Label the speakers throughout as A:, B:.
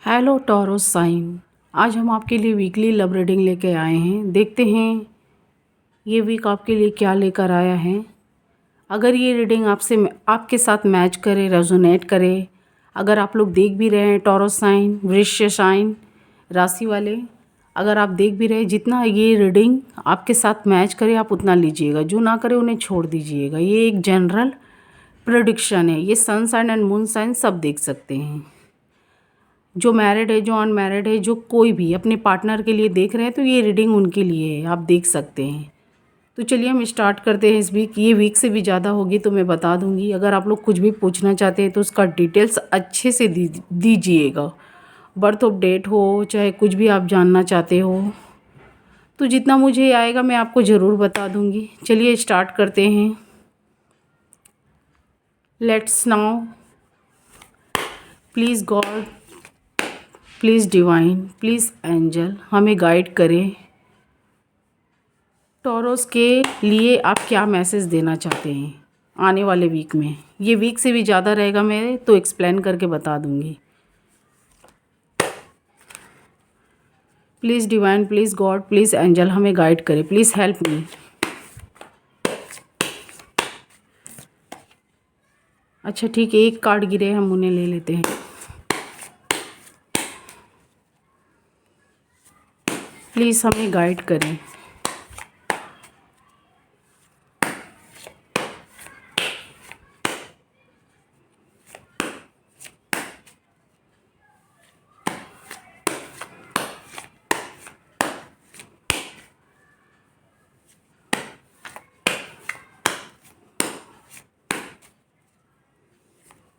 A: Hello taurus sign. आज हम आपके लिए वीकली लव रीडिंग लेके आए हैं। देखते हैं ये वीक आपके लिए क्या लेकर आया है। अगर ये रीडिंग आपके साथ मैच करे, रेजोनेट करे, अगर आप लोग देख भी रहे हैं टॉरस साइन, वृश्चिक साइन राशि वाले, अगर आप देख भी रहे हैं, जितना ये रीडिंग आपके साथ मैच करे आप उतना लीजिएगा, जो ना करे उन्हें छोड़ दीजिएगा। ये एक जनरल प्रेडिक्शन है। ये sun sign and moon sign सब देख सकते हैं। जो मैरिड है, जो अनमैरिड है, जो कोई भी अपने पार्टनर के लिए देख रहे हैं तो ये रीडिंग उनके लिए है, आप देख सकते हैं। तो चलिए हम स्टार्ट करते हैं। इस वीक ये वीक से भी ज़्यादा होगी तो मैं बता दूंगी। अगर आप लोग कुछ भी पूछना चाहते हैं तो उसका डिटेल्स अच्छे से दीजिएगा। बर्थ ऑफ डेट हो, चाहे कुछ भी आप जानना चाहते हो, तो जितना मुझे आएगा मैं आपको ज़रूर बता दूंगी। चलिए स्टार्ट करते हैं। Let's now please God, please divine, please angel हमें गाइड करें। टॉरस के लिए आप क्या मैसेज देना चाहते हैं आने वाले वीक में। ये वीक से भी ज़्यादा रहेगा, मैं तो एक्सप्लेन करके बता दूंगी। Please divine, please God, please angel हमें गाइड करें। Please help me. अच्छा ठीक है, एक कार्ड गिरे, हम उन्हें ले लेते हैं। प्लीज़ हमें गाइड करें।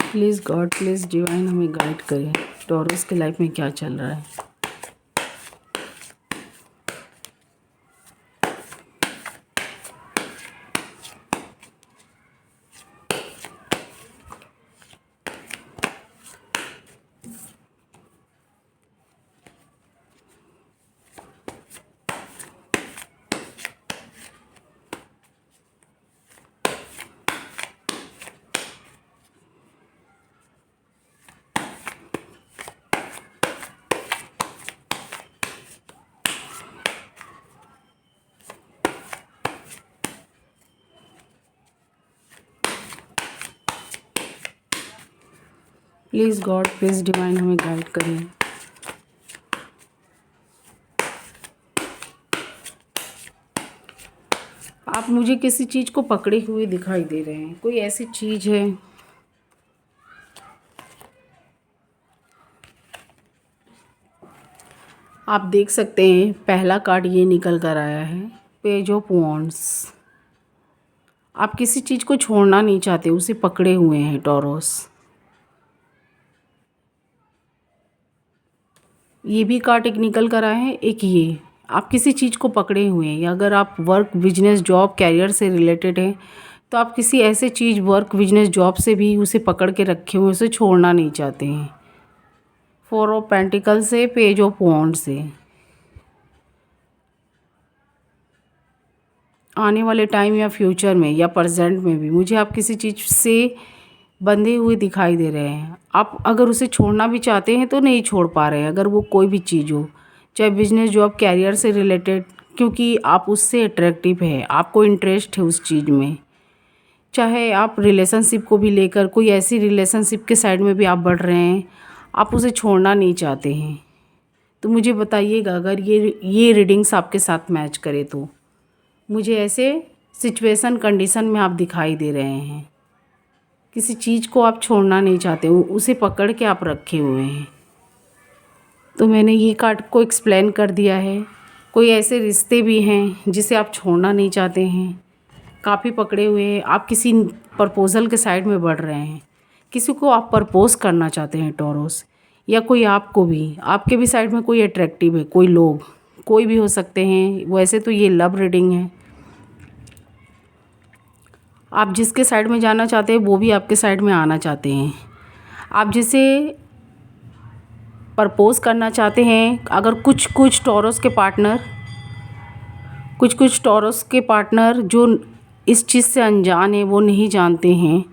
A: प्लीज़ गॉड, प्लीज़ डिवाइन हमें गाइड करें। टॉरस के लाइफ में क्या चल रहा है। प्लीज़ गॉड, प्लीज़ डिवाइन हमें गाइड करें। आप मुझे किसी चीज़ को पकड़े हुए दिखाई दे रहे हैं। कोई ऐसी चीज़ है। आप देख सकते हैं पहला कार्ड ये निकल कर आया है, पेज ऑफ वॉन्ड्स। आप किसी चीज़ को छोड़ना नहीं चाहते, उसे पकड़े हुए हैं टॉरस। ये भी कार्ड एक निकल कर आया है, एक ये। आप किसी चीज़ को पकड़े हुए हैं, या अगर आप वर्क, बिजनेस, जॉब, कैरियर से रिलेटेड हैं तो आप किसी ऐसे चीज़, वर्क, बिजनेस, जॉब से भी उसे पकड़ के रखे हुए, उसे छोड़ना नहीं चाहते हैं। फोर ऑफ पेंटिकल से, पेज ऑफ वॉन्ड से। आने वाले टाइम या फ्यूचर में या प्रेजेंट में भी मुझे आप किसी चीज़ से बंधे हुए दिखाई दे रहे हैं। आप अगर उसे छोड़ना भी चाहते हैं तो नहीं छोड़ पा रहे हैं, अगर वो कोई भी चीज़ हो, चाहे बिजनेस, जॉब, कैरियर से रिलेटेड, क्योंकि आप उससे अट्रैक्टिव है, आपको इंटरेस्ट है उस चीज़ में। चाहे आप रिलेशनशिप को भी लेकर, कोई ऐसी रिलेशनशिप के साइड में भी आप बढ़ रहे हैं, आप उसे छोड़ना नहीं चाहते हैं। तो मुझे बताइएगा, अगर ये रीडिंग्स आपके साथ मैच करे तो। मुझे ऐसे सिचुएशन, कंडीशन में आप दिखाई दे रहे हैं। किसी चीज़ को आप छोड़ना नहीं चाहते, उसे पकड़ के आप रखे हुए हैं। तो मैंने ये कार्ड को एक्सप्लेन कर दिया है। कोई ऐसे रिश्ते भी हैं जिसे आप छोड़ना नहीं चाहते हैं, काफ़ी पकड़े हुए हैं। आप किसी प्रपोज़ल के साइड में बढ़ रहे हैं, किसी को आप प्रपोज करना चाहते हैं टॉरस, या कोई आपको भी, आपके भी साइड में कोई अट्रैक्टिव है, कोई लोग, कोई भी हो सकते हैं। वैसे तो ये लव रीडिंग है। आप जिसके साइड में जाना चाहते हैं वो भी आपके साइड में आना चाहते हैं। आप जिसे प्रपोज करना चाहते हैं, अगर कुछ कुछ टॉरस के पार्टनर जो इस चीज़ से अनजान है, वो नहीं जानते हैं।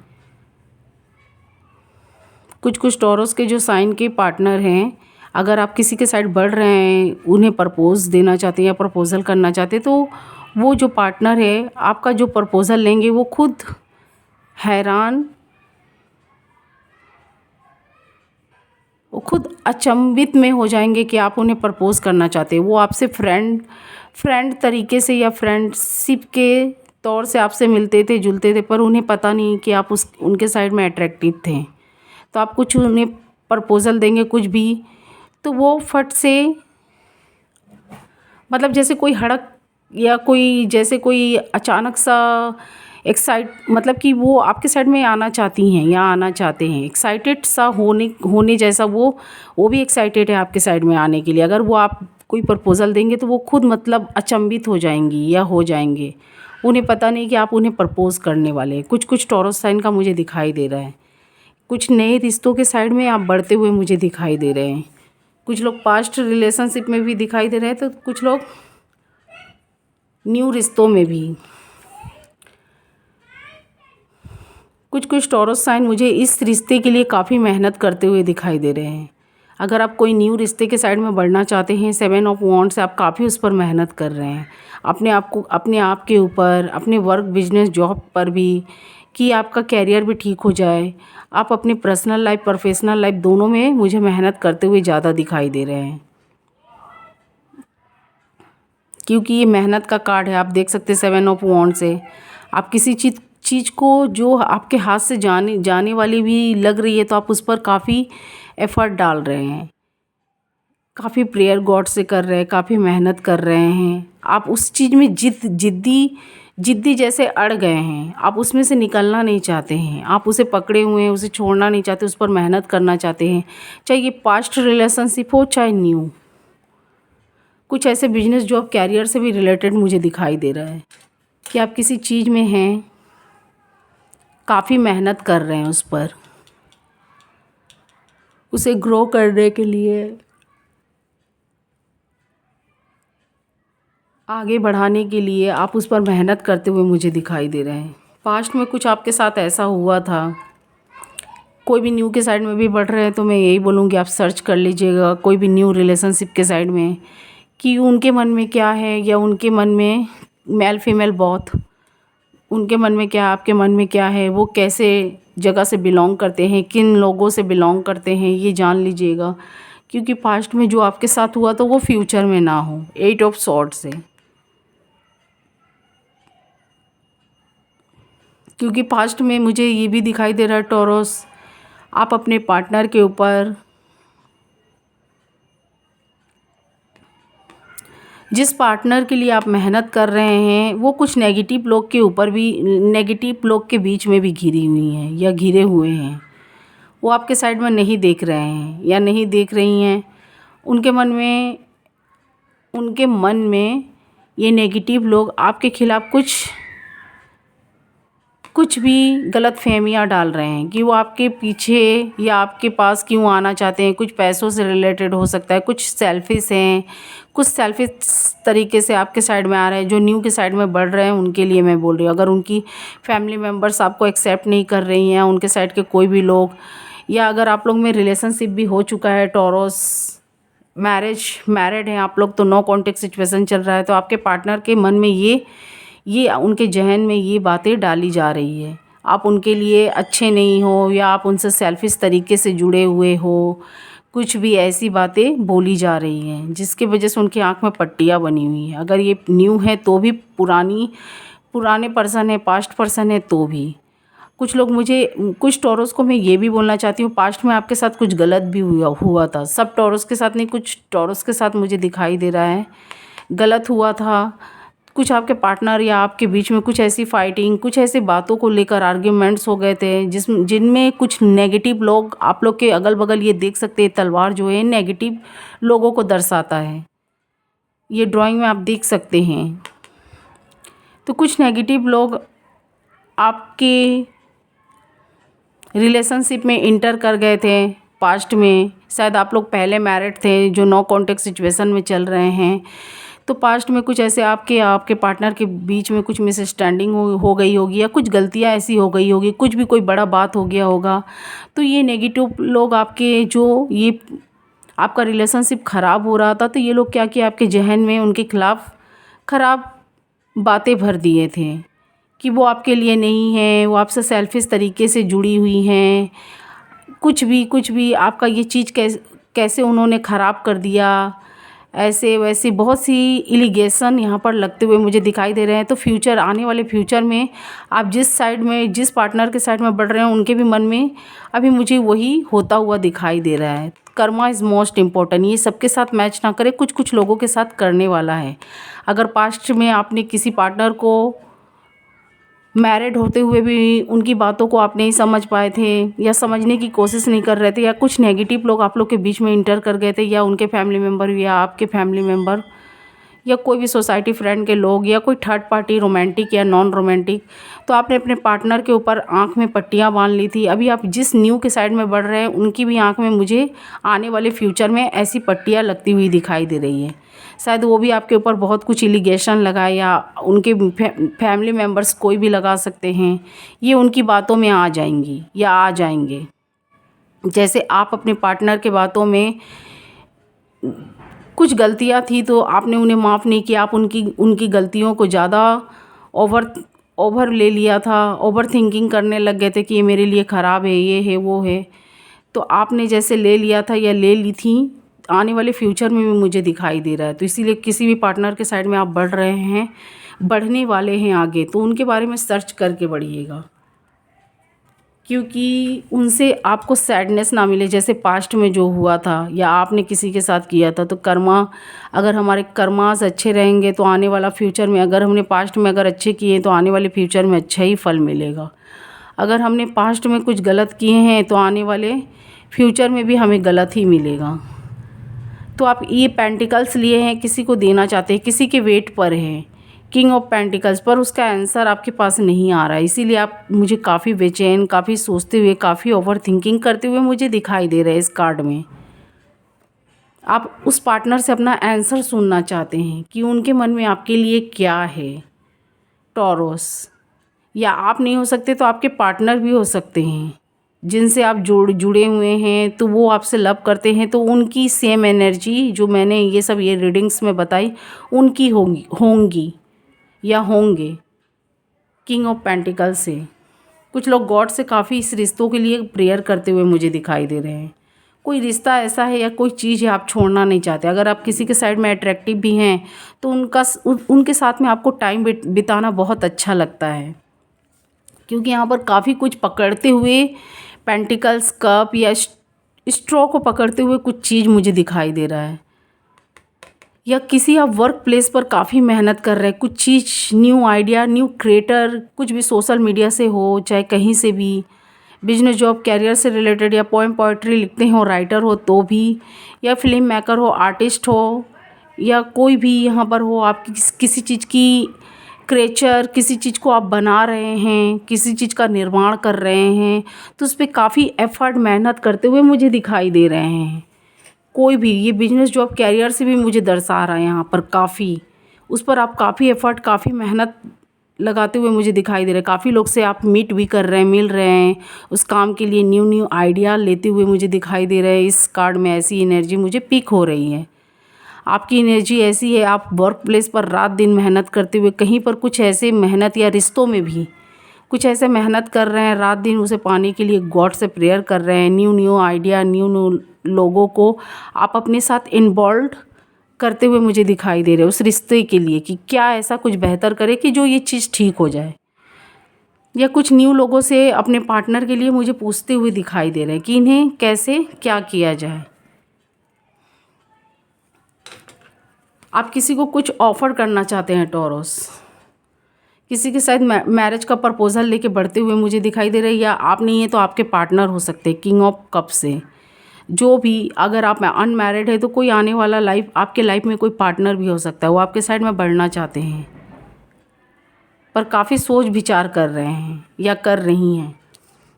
A: कुछ कुछ टॉरस के जो साइन के पार्टनर हैं, अगर आप किसी के साइड बढ़ रहे हैं, उन्हें प्रपोज़ देना चाहते हैं या प्रपोज़ल करना चाहते हैं, तो वो जो पार्टनर है आपका जो प्रपोज़ल लेंगे वो खुद हैरान, वो खुद अचंभित में हो जाएंगे कि आप उन्हें प्रपोज़ करना चाहते हैं। वो आपसे फ्रेंड तरीके से या फ्रेंडशिप के तौर से आपसे मिलते थे, जुलते थे, पर उन्हें पता नहीं कि आप उनके साइड में अट्रैक्टिव थे। तो आप कुछ उन्हें प्रपोज़ल देंगे कुछ भी, तो वो फट से, मतलब जैसे कोई हड़क या कोई जैसे कोई अचानक सा मतलब कि वो आपके साइड में आना चाहती हैं या आना चाहते हैं, एक्साइटेड सा होने जैसा, वो भी एक्साइटेड है आपके साइड में आने के लिए। अगर वो आप कोई प्रपोज़ल देंगे तो वो खुद मतलब अचंभित हो जाएंगी या हो जाएंगे, उन्हें पता नहीं कि आप उन्हें प्रपोज़ करने वाले हैं। कुछ कुछ टॉरस साइन का मुझे दिखाई दे रहा है। कुछ नए रिश्तों के साइड में आप बढ़ते हुए मुझे दिखाई दे रहे हैं। कुछ लोग पास्ट रिलेशनशिप में भी दिखाई दे रहे हैं, तो कुछ लोग न्यू रिश्तों में भी। कुछ कुछ टॉरस साइन मुझे इस रिश्ते के लिए काफ़ी मेहनत करते हुए दिखाई दे रहे हैं। अगर आप कोई न्यू रिश्ते के साइड में बढ़ना चाहते हैं, 7 ऑफ वॉन्ड्स से आप काफ़ी उस पर मेहनत कर रहे हैं, अपने आप के ऊपर, अपने वर्क बिजनेस जॉब पर भी, कि आपका कैरियर भी ठीक हो जाए। आप अपनी पर्सनल लाइफ प्रोफेशनल लाइफ दोनों में मुझे मेहनत करते हुए ज़्यादा दिखाई दे रहे हैं, क्योंकि ये मेहनत का कार्ड है। आप देख सकते हैं 7 ऑफ वॉन्ड से आप किसी चीज़ को जो आपके हाथ से जाने वाली भी लग रही है, तो आप उस पर काफ़ी एफ़र्ट डाल रहे हैं, काफ़ी प्रेयर गॉड से कर रहे हैं, काफ़ी मेहनत कर रहे हैं। आप उस चीज़ में जिद्दी जैसे अड़ गए हैं, आप उसमें से निकलना नहीं चाहते हैं, आप उसे पकड़े हुए हैं, उसे छोड़ना नहीं चाहते, उस पर मेहनत करना चाहते हैं, चाहे ये पास्ट रिलेशनशिप हो चाहे न्यू। कुछ ऐसे बिजनेस जॉब कैरियर से भी रिलेटेड मुझे दिखाई दे रहा है कि आप किसी चीज़ में हैं, काफ़ी मेहनत कर रहे हैं उस पर, उसे ग्रो करने के लिए, आगे बढ़ाने के लिए आप उस पर मेहनत करते हुए मुझे दिखाई दे रहे हैं। पास्ट में कुछ आपके साथ ऐसा हुआ था। कोई भी न्यू के साइड में भी बढ़ रहे हैं तो मैं यही बोलूँगी आप सर्च कर लीजिएगा कोई भी न्यू रिलेशनशिप के साइड में, कि उनके मन में क्या है, या उनके मन में मेल फीमेल बोथ, उनके मन में क्या, आपके मन में क्या है, वो कैसे जगह से बिलोंग करते हैं, किन लोगों से बिलोंग करते हैं, ये जान लीजिएगा। क्योंकि पास्ट में जो आपके साथ हुआ तो वो फ्यूचर में ना हो। 8 ऑफ सॉर्ड्स से, क्योंकि पास्ट में मुझे ये भी दिखाई दे रहा है टॉरस, आप अपने पार्टनर के ऊपर, जिस पार्टनर के लिए आप मेहनत कर रहे हैं, वो कुछ नेगेटिव लोग के ऊपर भी, नेगेटिव लोग के बीच में भी घिरी हुई हैं या घिरे हुए हैं। वो आपके साइड में नहीं देख रहे हैं या नहीं देख रही हैं। उनके मन में ये नेगेटिव लोग आपके खिलाफ़ कुछ भी गलत फहमियाँ डाल रहे हैं कि वो आपके पीछे या आपके पास क्यों आना चाहते हैं। कुछ पैसों से रिलेटेड हो सकता है, कुछ सेल्फिश हैं, कुछ सेल्फिश तरीके से आपके साइड में आ रहे हैं। जो न्यू के साइड में बढ़ रहे हैं उनके लिए मैं बोल रही हूँ। अगर उनकी फैमिली मेम्बर्स आपको एक्सेप्ट नहीं कर रही हैं, उनके साइड के कोई भी लोग, या अगर आप लोग में रिलेशनशिप भी हो चुका है, टॉरस मैरिड हैं आप लोग, तो नो कॉन्टेक्ट सिचुएशन चल रहा है, तो आपके पार्टनर के मन में ये उनके जहन में ये बातें डाली जा रही है, आप उनके लिए अच्छे नहीं हो, या आप उनसे सेल्फिश तरीके से जुड़े हुए हो, कुछ भी ऐसी बातें बोली जा रही हैं जिसकी वजह से उनकी आँख में पट्टियाँ बनी हुई हैं। अगर ये न्यू है तो भी, पुराने पर्सन है, पास्ट पर्सन है तो भी। कुछ टॉरस को मैं ये भी बोलना चाहती हूँ, पास्ट में आपके साथ कुछ गलत भी हुआ था। सब टॉरस के साथ नहीं, कुछ टॉरस के साथ मुझे दिखाई दे रहा है गलत हुआ था। कुछ आपके पार्टनर या आपके बीच में कुछ ऐसी फाइटिंग, कुछ ऐसी बातों को लेकर आर्ग्यूमेंट्स हो गए थे जिनमें कुछ नेगेटिव लोग, आप लोग के अगल बगल ये देख सकते हैं, तलवार जो है नेगेटिव लोगों को दर्शाता है, ये ड्राइंग में आप देख सकते हैं। तो कुछ नेगेटिव लोग आपके रिलेशनशिप में इंटर कर गए थे पास्ट में। शायद आप लोग पहले मैरिड थे जो नो कॉन्टेक्ट सिचुएशन में चल रहे हैं, तो पास्ट में कुछ ऐसे आपके पार्टनर के बीच में कुछ मिसअंडरस्टैंडिंग हो गई होगी, या कुछ गलतियां ऐसी हो गई होगी, कुछ भी कोई बड़ा बात हो गया होगा। तो ये नेगेटिव लोग आपके जो ये आपका रिलेशनशिप ख़राब हो रहा था, तो ये लोग क्या किया, आपके जहन में उनके खिलाफ़ ख़राब बातें भर दिए थे कि वो आपके लिए नहीं है, वो आपसे सेल्फिश तरीके से जुड़ी हुई हैं। कुछ भी आपका ये चीज़ कैसे उन्होंने ख़राब कर दिया, ऐसे वैसे बहुत सी एलिगेशन यहाँ पर लगते हुए मुझे दिखाई दे रहे हैं। तो फ्यूचर, आने वाले फ्यूचर में आप जिस साइड में, जिस पार्टनर के साइड में बढ़ रहे हैं, उनके भी मन में अभी मुझे वही होता हुआ दिखाई दे रहा है। Karma is most important. ये सबके साथ मैच ना करे, कुछ कुछ लोगों के साथ करने वाला है। अगर पास्ट में आपने किसी पार्टनर को मैरिड होते हुए भी उनकी बातों को आप नहीं समझ पाए थे, या समझने की कोशिश नहीं कर रहे थे, या कुछ नेगेटिव लोग आप लोग के बीच में इंटर कर गए थे, या उनके फैमिली मेम्बर या आपके फैमिली मेम्बर, या कोई भी सोसाइटी फ्रेंड के लोग, या कोई थर्ड पार्टी, रोमांटिक या नॉन रोमांटिक, तो आपने अपने पार्टनर के ऊपर आँख में पट्टियाँ बांध ली थी। अभी आप जिस न्यू के साइड में बढ़ रहे हैं, उनकी भी आँख में मुझे आने वाले फ्यूचर में ऐसी पट्टियाँ लगती हुई दिखाई दे रही हैं। शायद वो भी आपके ऊपर बहुत कुछ एलिगेशन लगाए, या उनके फैमिली मेम्बर्स कोई भी लगा सकते हैं। ये उनकी बातों में आ जाएंगी या आ जाएंगे। जैसे आप अपने पार्टनर के बातों में कुछ गलतियां थी तो आपने उन्हें माफ़ नहीं किया, आप उनकी गलतियों को ज़्यादा ओवर ले लिया था, ओवर थिंकिंग करने लग गए थे कि ये मेरे लिए ख़राब है, ये है, वो है। तो आपने जैसे ले लिया था या ले ली थी, आने वाले फ्यूचर में भी मुझे दिखाई दे रहा है। तो इसीलिए किसी भी पार्टनर के साइड में आप बढ़ रहे हैं, बढ़ने वाले हैं आगे, तो उनके बारे में सर्च करके बढ़िएगा, क्योंकि उनसे आपको सैडनेस ना मिले जैसे पास्ट में जो हुआ था या आपने किसी के साथ किया था। तो कर्मा, अगर हमारे कर्मास अच्छे रहेंगे तो आने वाला फ्यूचर में, अगर हमने पास्ट में अगर अच्छे किए तो आने वाले फ्यूचर में अच्छा ही फल मिलेगा। अगर हमने पास्ट में कुछ गलत किए हैं तो आने वाले फ्यूचर में भी हमें गलत ही मिलेगा। तो आप ये पेंटिकल्स लिए हैं, किसी को देना चाहते हैं, किसी के वेट पर हैं, किंग ऑफ पेंटिकल्स, पर उसका आंसर आपके पास नहीं आ रहा है। इसीलिए आप मुझे काफ़ी बेचैन, काफ़ी सोचते हुए, काफ़ी ओवर थिंकिंग करते हुए मुझे दिखाई दे रहे हैं इस कार्ड में। आप उस पार्टनर से अपना आंसर सुनना चाहते हैं कि उनके मन में आपके लिए क्या है, टॉरस। या आप नहीं हो सकते तो आपके पार्टनर भी हो सकते हैं जिनसे आप जुड़े हुए हैं, तो वो आपसे लव करते हैं, तो उनकी सेम एनर्जी जो मैंने ये रीडिंग्स में बताई, उनकी होंगी या होंगे किंग ऑफ पेंटिकल से। कुछ लोग गॉड से काफ़ी इस रिश्तों के लिए प्रेयर करते हुए मुझे दिखाई दे रहे हैं। कोई रिश्ता ऐसा है या कोई चीज़ है आप छोड़ना नहीं चाहते। अगर आप किसी के साइड में अट्रैक्टिव भी हैं तो उनके साथ में आपको टाइम बिताना बहुत अच्छा लगता है, क्योंकि यहाँ पर काफ़ी कुछ पकड़ते हुए पेंटिकल्स, कप या स्ट्रॉ को पकड़ते हुए कुछ चीज़ मुझे दिखाई दे रहा है। या किसी आप वर्क प्लेस पर काफ़ी मेहनत कर रहे हैं, कुछ चीज़, न्यू आइडिया, न्यू क्रिएटर, कुछ भी सोशल मीडिया से हो चाहे कहीं से भी, बिजनेस, जॉब, कैरियर से रिलेटेड, या पोएम पोइट्री लिखते हो, राइटर हो तो भी, या फिल्म मेकर हो, आर्टिस्ट हो, या कोई भी यहाँ पर हो, आप किसी चीज़ की क्रिएचर, किसी चीज़ को आप बना रहे हैं, किसी चीज़ का निर्माण कर रहे हैं, तो उस पर काफ़ी एफर्ट, मेहनत करते हुए मुझे दिखाई दे रहे हैं। कोई भी, ये बिजनेस, जॉब, कैरियर से भी मुझे दर्शा रहा है यहाँ पर, काफ़ी उस पर आप काफ़ी एफर्ट, काफ़ी मेहनत लगाते हुए मुझे दिखाई दे रहे हैं। काफ़ी लोग से आप मीट भी कर रहे हैं, मिल रहे हैं, उस काम के लिए न्यू आइडिया लेते हुए मुझे दिखाई दे रहे हैं। इस कार्ड में ऐसी एनर्जी मुझे पिक हो रही है। आपकी एनर्जी ऐसी है, आप वर्क प्लेस पर रात दिन मेहनत करते हुए, कहीं पर कुछ ऐसे मेहनत, या रिश्तों में भी कुछ ऐसे मेहनत कर रहे हैं, रात दिन उसे पाने के लिए गॉड से प्रेयर कर रहे हैं। न्यू आइडिया, न्यू लोगों को आप अपने साथ इन्वॉल्व करते हुए मुझे दिखाई दे रहे हैं उस रिश्ते के लिए, कि क्या ऐसा कुछ बेहतर करे कि जो ये चीज़ ठीक हो जाए। या कुछ न्यू लोगों से अपने पार्टनर के लिए मुझे पूछते हुए दिखाई दे रहे हैं कि इन्हें कैसे क्या किया जाए। आप किसी को कुछ ऑफ़र करना चाहते हैं, टॉरस। किसी के साथ मैरिज का प्रपोजल लेके बढ़ते हुए मुझे दिखाई दे रही है, या आप नहीं है तो आपके पार्टनर हो सकते हैं, किंग ऑफ कप से। जो भी, अगर आप अनमैरिड है तो कोई आने वाला आपके लाइफ में कोई पार्टनर भी हो सकता है, वो आपके साइड में बढ़ना चाहते हैं, पर काफ़ी सोच विचार कर रहे हैं या कर रही हैं।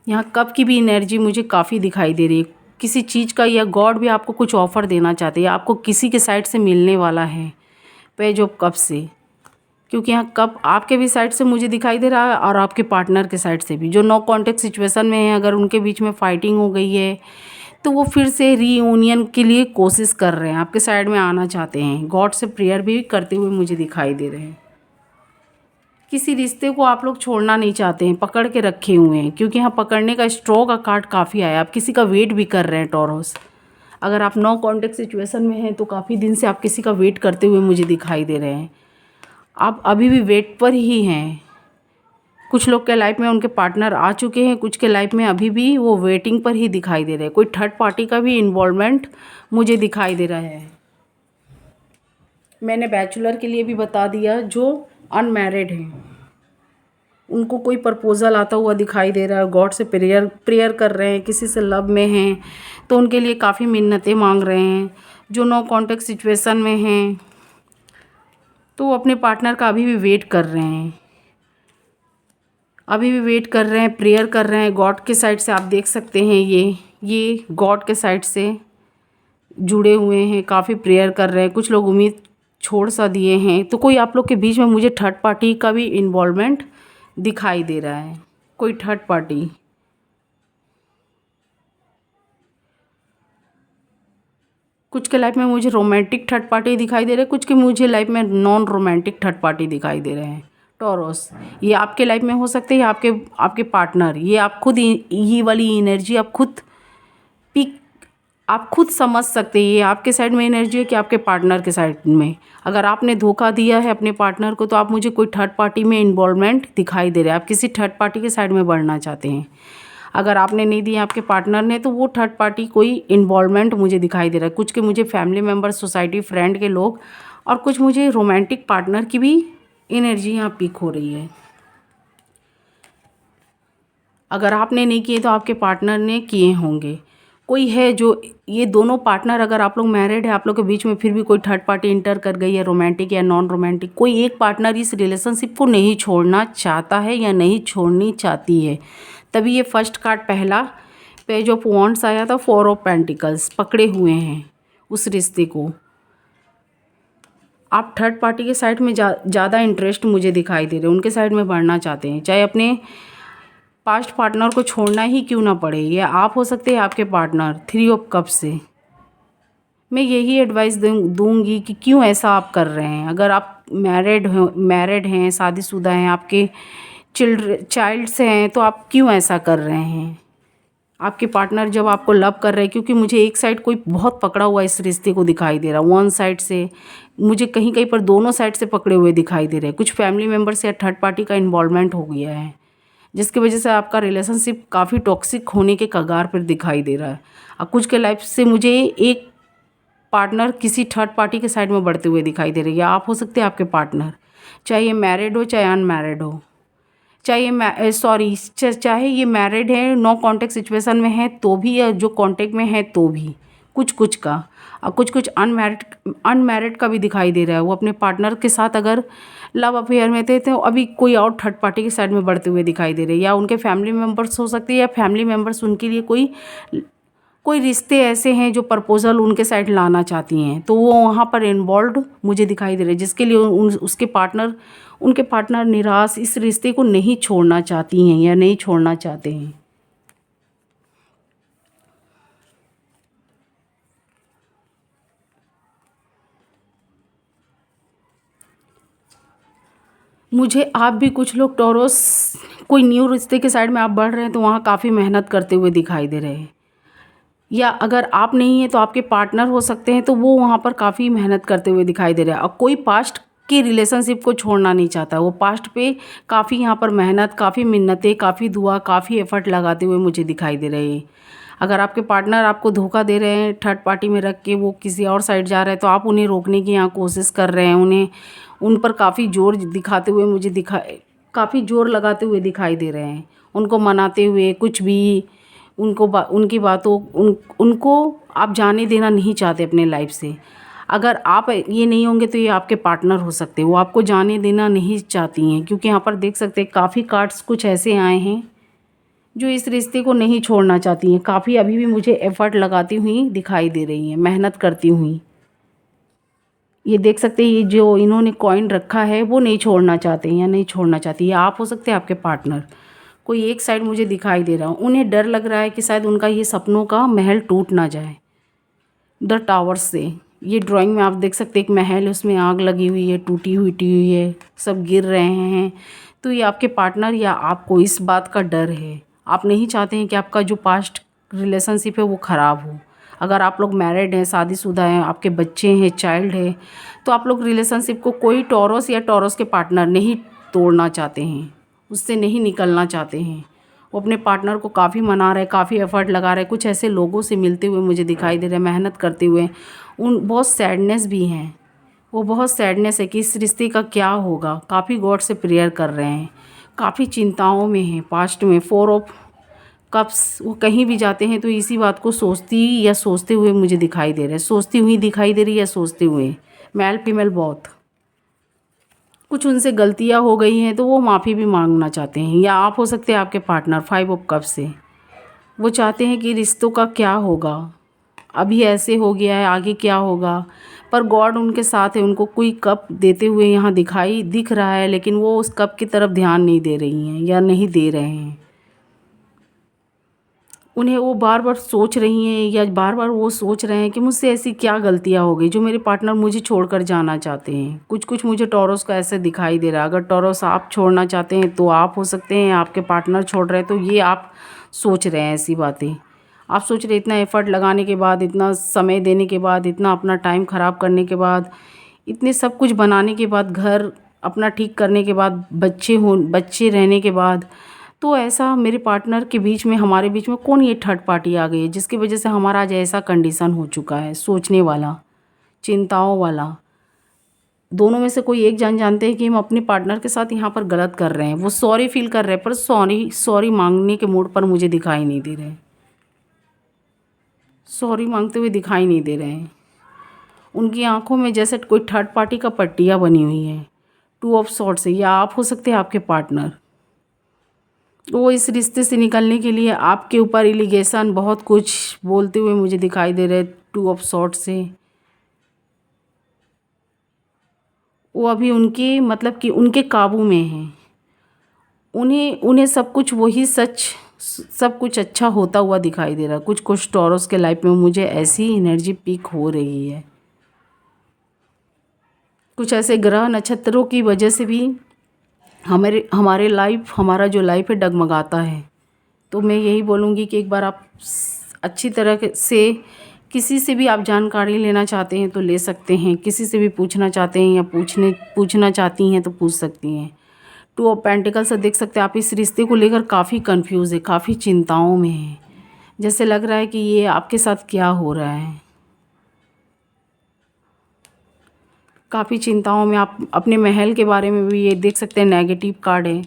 A: यहाँ कप की भी एनर्जी मुझे काफ़ी दिखाई दे रही है, किसी चीज़ का, या गॉड भी आपको कुछ ऑफ़र देना चाहते हैं, या आपको किसी के साइड से मिलने वाला है पेज ऑफ कप से। क्योंकि यहाँ कप आपके भी साइड से मुझे दिखाई दे रहा है और आपके पार्टनर के साइड से भी, जो नो कॉन्टेक्ट सिचुएशन में है, अगर उनके बीच में फाइटिंग हो गई है तो वो फिर से रीयूनियन के लिए कोशिश कर रहे हैं, आपके साइड में आना चाहते हैं, गॉड से प्रेयर भी करते हुए मुझे दिखाई दे रहे हैं। किसी रिश्ते को आप लोग छोड़ना नहीं चाहते हैं, पकड़ के रखे हुए हैं, क्योंकि यहाँ पकड़ने का स्ट्रॉ का कार्ड काफ़ी आया। आप किसी का वेट भी कर रहे हैं टॉरस। अगर आप नो कॉन्टेक्ट सिचुएशन में हैं तो काफ़ी दिन से आप किसी का वेट करते हुए मुझे दिखाई दे रहे हैं। आप अभी भी वेट पर ही हैं। कुछ लोग के लाइफ में उनके पार्टनर आ चुके हैं, कुछ के लाइफ में अभी भी वो वेटिंग पर ही दिखाई दे रहे हैं। कोई थर्ड पार्टी का भी इन्वॉल्वमेंट मुझे दिखाई दे रहा है। मैंने बैचलर के लिए भी बता दिया, जो अनमैरिड हैं उनको कोई प्रपोज़ल आता हुआ दिखाई दे रहा है, गॉड से प्रेयर कर रहे हैं, किसी से लव में हैं तो उनके लिए काफ़ी मिन्नतें मांग रहे हैं। जो नो कॉन्टेक्ट सिचुएशन में हैं तो वो अपने पार्टनर का अभी भी वेट कर रहे हैं, अभी भी वेट कर रहे हैं, प्रेयर कर रहे हैं। गॉड के साइड से आप देख सकते हैं, ये गॉड के साइड से जुड़े हुए हैं, काफ़ी प्रेयर कर रहे हैं। कुछ लोग उम्मीद छोड़ सा दिए हैं। तो कोई आप लोग के बीच में मुझे थर्ड पार्टी का भी इन्वॉल्वमेंट दिखाई दे रहा है, कोई थर्ड पार्टी। कुछ के लाइफ में मुझे रोमांटिक थर्ड पार्टी दिखाई दे रहे हैं, कुछ के मुझे लाइफ में नॉन रोमांटिक थर्ड पार्टी दिखाई दे रहे हैं। टॉरस, ये आपके लाइफ में हो सकते हैं, आपके पार्टनर। ये आप खुद ये वाली एनर्जी आप खुद पिक आप खुद समझ सकते हैं। ये आपके साइड में एनर्जी है कि आपके पार्टनर के साइड में। अगर आपने धोखा दिया है अपने पार्टनर को तो आप मुझे कोई थर्ड पार्टी में इन्वॉल्वमेंट दिखाई दे रहा है, आप किसी थर्ड पार्टी के साइड में बढ़ना चाहते हैं। अगर आपने नहीं दिया आपके पार्टनर ने तो वो थर्ड पार्टी कोई इन्वॉल्वमेंट मुझे दिखाई दे रहा है। कुछ के मुझे फैमिली मेम्बर, सोसाइटी, फ्रेंड के लोग, और कुछ मुझे रोमांटिक पार्टनर की भी एनर्जी यहाँ पिक हो रही है। अगर आपने नहीं किए तो आपके पार्टनर ने किए होंगे। कोई है जो ये दोनों पार्टनर, अगर आप लोग मैरिड है, आप लोग के बीच में फिर भी कोई थर्ड पार्टी इंटर कर गई है, रोमांटिक या नॉन रोमांटिक, कोई एक पार्टनर इस रिलेशनशिप को नहीं छोड़ना चाहता है या नहीं छोड़नी चाहती है। तभी ये फर्स्ट कार्ड पहला पेज ऑफ वॉन्ड्स आया था, 4 ऑफ पेंटिकल्स, पकड़े हुए हैं उस रिश्ते को। आप थर्ड पार्टी के साइड में ज़्यादा इंटरेस्ट मुझे दिखाई दे रहे हैं, उनके साइड में बढ़ना चाहते हैं, चाहे अपने पास्ट पार्टनर को छोड़ना ही क्यों ना पड़े। ये आप हो सकते हैं, आपके पार्टनर। 3 ऑफ कप से मैं यही एडवाइस दूंगी कि क्यों ऐसा आप कर रहे हैं। अगर आप मैरिड हैं, शादीशुदा हैं, आपके चाइल्ड्स हैं, तो आप क्यों ऐसा कर रहे हैं। आपके पार्टनर जब आपको लव कर रहे हैं, क्योंकि मुझे एक साइड कोई बहुत पकड़ा हुआ इस रिश्ते को दिखाई दे रहा है, वन साइड से मुझे कहीं कहीं पर दोनों साइड से पकड़े हुए दिखाई दे रहे हैं। कुछ फैमिली मेम्बर या थर्ड पार्टी का इन्वॉल्वमेंट हो गया है, जिसकी वजह से आपका रिलेशनशिप काफ़ी टॉक्सिक होने के कगार पर दिखाई दे रहा है। और कुछ के लाइफ से मुझे एक पार्टनर किसी थर्ड पार्टी के साइड में बढ़ते हुए दिखाई दे रही है। आप हो सकते हैं, आपके पार्टनर, चाहे ये मैरिड हो चाहे अनमैरिड हो, चाहे ये मैरिड है, नो कॉन्टेक्ट सिचुएशन में है तो भी, या जो कॉन्टेक्ट में है तो भी, कुछ का। और कुछ अनमैरिड का भी दिखाई दे रहा है। वो अपने पार्टनर के साथ अगर लव अफेयर में थे तो अभी कोई और थर्ड पार्टी के साइड में बढ़ते हुए दिखाई दे रहे हैं, या उनके फैमिली मेम्बर्स हो सकते हैं, या फैमिली मेम्बर्स उनके लिए कोई रिश्ते ऐसे हैं जो प्रपोजल उनके साइड लाना चाहती हैं, तो वो वहाँ पर इन्वॉल्व मुझे दिखाई दे रहे हैं, जिसके लिए उनके पार्टनर निराश इस रिश्ते को नहीं छोड़ना चाहती हैं या नहीं छोड़ना चाहते हैं। मुझे आप भी कुछ लोग टॉरस, कोई न्यू रिश्ते के साइड में आप बढ़ रहे हैं तो वहाँ काफ़ी मेहनत करते हुए दिखाई दे रहे हैं, या अगर आप नहीं हैं तो आपके पार्टनर हो सकते हैं, तो वो वहाँ पर काफ़ी मेहनत करते हुए दिखाई दे रहा है। और कोई पास्ट की रिलेशनशिप को छोड़ना नहीं चाहता, वो पास्ट पे काफ़ी यहाँ पर मेहनत, काफ़ी मिन्नतें, काफ़ी दुआ, काफ़ी एफर्ट लगाते हुए मुझे दिखाई दे रहे हैं। अगर आपके पार्टनर आपको धोखा दे रहे हैं, थर्ड पार्टी में रख के वो किसी और साइड जा रहे हैं, तो आप उन्हें रोकने की यहाँ कोशिश कर रहे हैं, उन पर काफ़ी जोर दिखाते हुए काफ़ी जोर लगाते हुए दिखाई दे रहे हैं, उनको मनाते हुए, कुछ भी उनकी बातों उनको आप जाने देना नहीं चाहते अपने लाइफ से। अगर आप ये नहीं होंगे तो ये आपके पार्टनर हो सकते हैं, वो आपको जाने देना नहीं चाहती हैं, क्योंकि यहाँ पर देख सकते हैं काफ़ी कार्ड्स कुछ ऐसे आए हैं जो इस रिश्ते को नहीं छोड़ना चाहती हैं, काफ़ी अभी भी मुझे एफर्ट लगाती हुई दिखाई दे रही हैं, मेहनत करती हुई। ये देख सकते हैं, ये जो इन्होंने कॉइन रखा है वो नहीं छोड़ना चाहते हैं या नहीं छोड़ना चाहती है। आप हो सकते हैं, आपके पार्टनर। कोई एक साइड मुझे दिखाई दे रहा है। उन्हें डर लग रहा है कि शायद उनका ये सपनों का महल टूट ना जाए द टावर से। ये ड्राइंग में आप देख सकते हैं एक महल है, उसमें आग लगी हुई है, टूटी हुई है, सब गिर रहे हैं। तो ये आपके पार्टनर या आपको इस बात का डर है। आप नहीं चाहते हैं कि आपका जो पास्ट रिलेशनशिप है वो ख़राब हो। अगर आप लोग मैरिड हैं, शादीशुदा हैं, आपके बच्चे हैं, चाइल्ड है, तो आप लोग रिलेशनशिप को कोई टॉरस या टॉरस के पार्टनर नहीं तोड़ना चाहते हैं, उससे नहीं निकलना चाहते हैं। वो अपने पार्टनर को काफ़ी मना रहे, काफ़ी एफर्ट लगा रहे। कुछ ऐसे लोगों से मिलते हुए मुझे दिखाई दे रहे हैं, मेहनत करते हुए। बहुत सैडनेस भी हैं, वो बहुत सैडनेस है कि इस रिश्ते का क्या होगा। काफ़ी गॉड से प्रेयर कर रहे हैं, काफ़ी चिंताओं में हैं। पास्ट में 4 ऑफ कप्स, वो कहीं भी जाते हैं तो इसी बात को सोचती या सोचते हुए मुझे दिखाई दे रहे हैं। सोचती हुई दिखाई दे रही है या सोचते हुए। मेल फीमेल बहुत। कुछ उनसे गलतियां हो गई हैं तो वो माफ़ी भी मांगना चाहते हैं। या आप हो सकते हैं आपके पार्टनर 5 ऑफ कप से। वो चाहते हैं कि रिश्तों का क्या होगा, अभी ऐसे हो गया है, आगे क्या होगा। पर गॉड उनके साथ है। उनको कोई कप देते हुए यहाँ दिख रहा है, लेकिन वो उस कप की तरफ ध्यान नहीं दे रही हैं या नहीं दे रहे हैं। उन्हें वो बार बार सोच रही हैं या बार बार वो सोच रहे हैं कि मुझसे ऐसी क्या गलतियाँ हो गई जो मेरे पार्टनर मुझे छोड़कर जाना चाहते हैं। कुछ कुछ मुझे टॉरस का ऐसे दिखाई दे रहा है। अगर टॉरस आप छोड़ना चाहते हैं तो आप हो सकते हैं, आपके पार्टनर छोड़ रहे हैं तो ये आप सोच रहे हैं ऐसी बातें। आप सोच रहे इतना एफ़र्ट लगाने के बाद, इतना समय देने के बाद, इतना अपना टाइम ख़राब करने के बाद, इतने सब कुछ बनाने के बाद, घर अपना ठीक करने के बाद, बच्चे रहने के बाद, तो ऐसा मेरे पार्टनर के बीच में, हमारे बीच में कौन ये थर्ड पार्टी आ गई है जिसकी वजह से हमारा आज ऐसा कंडीशन हो चुका है। सोचने वाला, चिंताओं वाला। दोनों में से कोई एक जानते हैं कि हम अपने पार्टनर के साथ यहाँ पर गलत कर रहे हैं। वो सॉरी फील कर रहे हैं पर सॉरी मांगने के मूड पर मुझे दिखाई नहीं दे रहे। सॉरी मांगते हुए दिखाई नहीं दे रहे हैं। उनकी आंखों में जैसे कोई थर्ड पार्टी का पट्टियाँ बनी हुई हैं। 2 ऑफ सॉर्ड्स से। या आप हो सकते हैं आपके पार्टनर। वो इस रिश्ते से निकलने के लिए आपके ऊपर एलिगेशन बहुत कुछ बोलते हुए मुझे दिखाई दे रहे हैं 2 ऑफ सॉर्ड्स से। वो अभी उनके मतलब कि उनके काबू में हैं। उन्हें उन्हें सब कुछ वही सच, सब कुछ अच्छा होता हुआ दिखाई दे रहा है। कुछ कुछ टॉरस के लाइफ में मुझे ऐसी एनर्जी पीक हो रही है। कुछ ऐसे ग्रह नक्षत्रों की वजह से भी हमारा जो लाइफ है डगमगाता है। तो मैं यही बोलूँगी कि एक बार आप अच्छी तरह से किसी से भी आप जानकारी लेना चाहते हैं तो ले सकते हैं। किसी से भी पूछना चाहते हैं या पूछना चाहती हैं तो पूछ सकती हैं। 2 ऑफ पेंटिकल्स से देख सकते हैं आप इस रिश्ते को लेकर काफ़ी कंफ्यूज है, काफ़ी चिंताओं में है। जैसे लग रहा है कि ये आपके साथ क्या हो रहा है। काफ़ी चिंताओं में आप अपने महल के बारे में भी ये देख सकते हैं। नेगेटिव कार्ड है।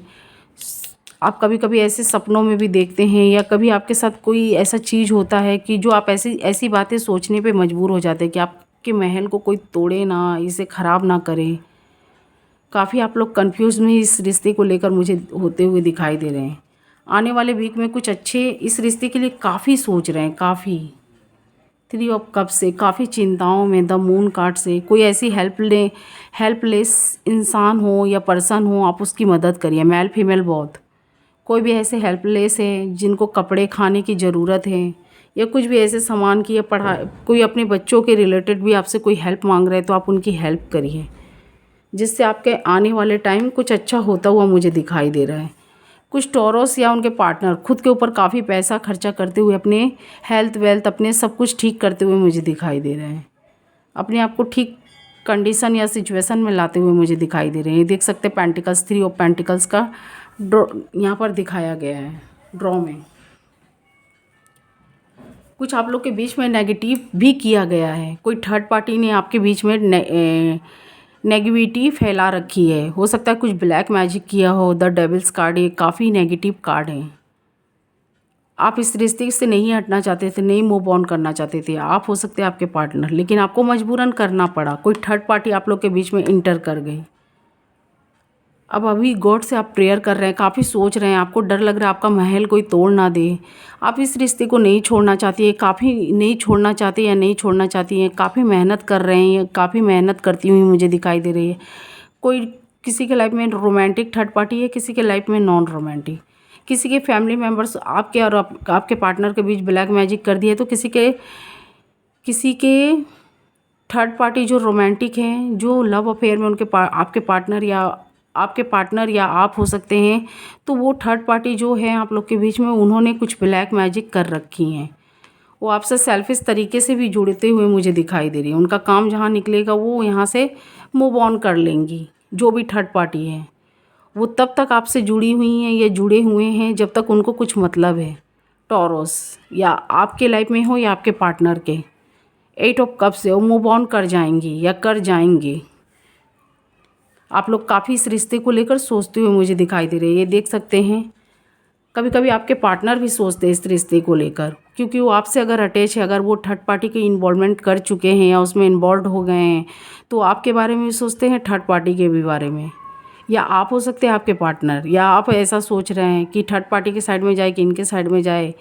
A: आप कभी कभी ऐसे सपनों में भी देखते हैं या कभी आपके साथ कोई ऐसा चीज़ होता है कि जो आप ऐसी ऐसी बातें सोचने पे मजबूर हो जाते हैं कि आपके महल को कोई तोड़े ना, इसे ख़राब ना करे। काफ़ी आप लोग कंफ्यूज में इस रिश्ते को लेकर मुझे होते हुए दिखाई दे रहे हैं। आने वाले वीक में कुछ अच्छे इस रिश्ते के लिए काफ़ी सोच रहे हैं। काफ़ी 3 ऑफ कप से काफ़ी चिंताओं में, द मून कार्ड से कोई ऐसी हेल्पलेस इंसान हो या पर्सन हो, आप उसकी मदद करिए। मेल फीमेल बहुत। कोई भी ऐसे हेल्पलेस है जिनको कपड़े खाने की ज़रूरत है या कुछ भी ऐसे सामान की या कोई अपने बच्चों के रिलेटेड भी आपसे कोई हेल्प मांग रहे हैं तो आप उनकी हेल्प करिए, जिससे आपके आने वाले टाइम कुछ अच्छा होता हुआ मुझे दिखाई दे रहा है। कुछ टॉरस या उनके पार्टनर खुद के ऊपर काफ़ी पैसा खर्चा करते हुए अपने हेल्थ वेल्थ, अपने सब कुछ ठीक करते हुए मुझे दिखाई दे रहे हैं। अपने आप को ठीक कंडीशन या सिचुएशन में लाते हुए मुझे दिखाई दे रहे हैं। देख सकते हैं पेंटिकल्स, 3 ऑफ पेंटिकल्स का ड्रॉ यहाँ पर दिखाया गया है ड्रॉ में। कुछ आप लोग के बीच में नेगेटिव भी किया गया है। कोई थर्ड पार्टी ने आपके बीच में नेगेटिविटी फैला रखी है। हो सकता है कुछ ब्लैक मैजिक किया हो। द डेविल्स कार्ड ये काफ़ी नेगेटिव कार्ड है। आप इस रिश्ते से नहीं हटना चाहते थे, नहीं मूव ऑन करना चाहते थे। आप हो सकते हैं आपके पार्टनर, लेकिन आपको मजबूरन करना पड़ा। कोई थर्ड पार्टी आप लोग के बीच में इंटर कर गई। अब अभी गॉड से आप प्रेयर कर रहे हैं, काफ़ी सोच रहे हैं। आपको डर लग रहा है आपका महल कोई तोड़ ना दे। आप इस रिश्ते को नहीं छोड़ना चाहती है, काफ़ी नहीं छोड़ना चाहती या नहीं छोड़ना चाहती हैं। काफ़ी मेहनत कर रहे हैं, काफ़ी मेहनत करती हुई मुझे दिखाई दे रही है। कोई किसी के लाइफ में रोमांटिक थर्ड पार्टी है, किसी के लाइफ में नॉन रोमांटिक। किसी के फैमिली मेम्बर्स आपके और आपके पार्टनर के बीच ब्लैक मैजिक कर दिए, तो किसी के थर्ड पार्टी जो रोमांटिक हैं, जो लव अफेयर में आपके पार्टनर या आप हो सकते हैं, तो वो थर्ड पार्टी जो है आप लोग के बीच में, उन्होंने कुछ ब्लैक मैजिक कर रखी हैं। वो आपसे सेल्फिश तरीके से भी जुड़ते हुए मुझे दिखाई दे रही है। उनका काम जहाँ निकलेगा वो यहाँ से मूव ऑन कर लेंगी। जो भी थर्ड पार्टी है वो तब तक आपसे जुड़ी हुई हैं या जुड़े हुए हैं जब तक उनको कुछ मतलब है। टॉरस, या आपके लाइफ में हो या आपके पार्टनर के। 8 ऑफ कप्स से वो मूव ऑन कर जाएंगी या कर जाएंगे। आप लोग काफ़ी इस रिश्ते को लेकर सोचते हुए मुझे दिखाई दे रहे हैं। ये देख सकते हैं, कभी कभी आपके पार्टनर भी सोचते हैं इस रिश्ते को लेकर, क्योंकि वो आपसे अगर अटैच है, अगर वो थर्ड पार्टी के इन्वॉल्वमेंट कर चुके हैं या उसमें इन्वॉल्व हो गए हैं, तो आपके बारे में भी सोचते हैं, थर्ड पार्टी के भी बारे में। या आप हो सकते हैं आपके पार्टनर, या आप ऐसा सोच रहे हैं कि थर्ड पार्टी के साइड में जाए कि इनके साइड में जाए।